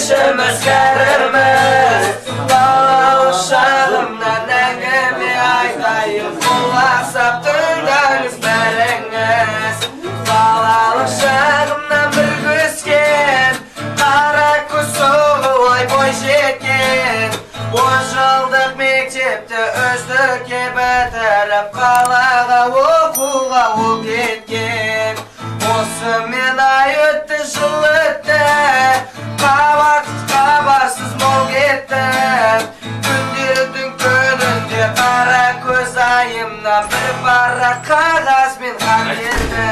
ішіміз кәрірміз. Балалық шағымнан әңгіме айтайын, құлақ сап тыңдаңыз бәріңіз. Балалық шағымнан бір өскен, қара көз соғылай бой жеткен. 10 жылдық мектепті үздікке бітіріп, қалаға оқуға ол кеткен. Осымен ай өтті, жыл өтті, хабарсыз мол кетті. Күндердің күнінде қара көз айымнан бір парақ қағазбен хат келді.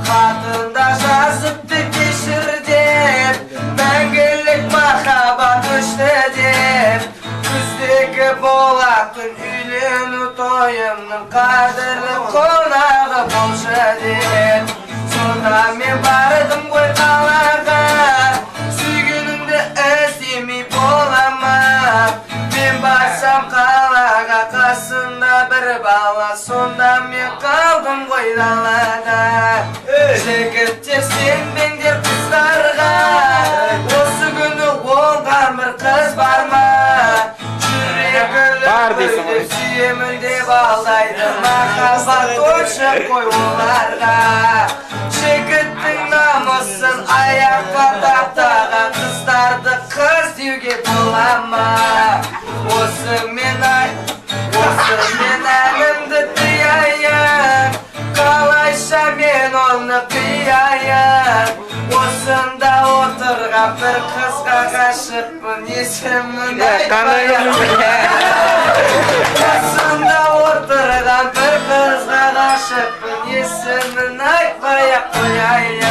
Хатында жазыпты кешір деп, мәңгілік махаббат өшті деп. Күздегі болатын үйлену тойымның қадірлі қонағы болшы деп. Сонда мен бардым ғой қалаға, сүйгенімді іздемей бола ма? Мен барсам қалаға, қасында бір бала, сонда мен қалдым ғой далада. Жігіттер сенбеңдер қыздарға, осы күні оңған бір қыз бар ма? Жүрегі лүпілдеп сүйемін деп алдайды, махаббат ойшы қой оларға. Жігіттің намысын аяққа таптаған қыздарды қыз деуге бола ма? Осы мен әнімді тыяйын, қалайша мен оны қияйын. Осында отырған бір қызға ғашықпын, есімін айтпайын. Осында отырған бір қызға ғашықпын, есімін айтпай-ақ қояйын.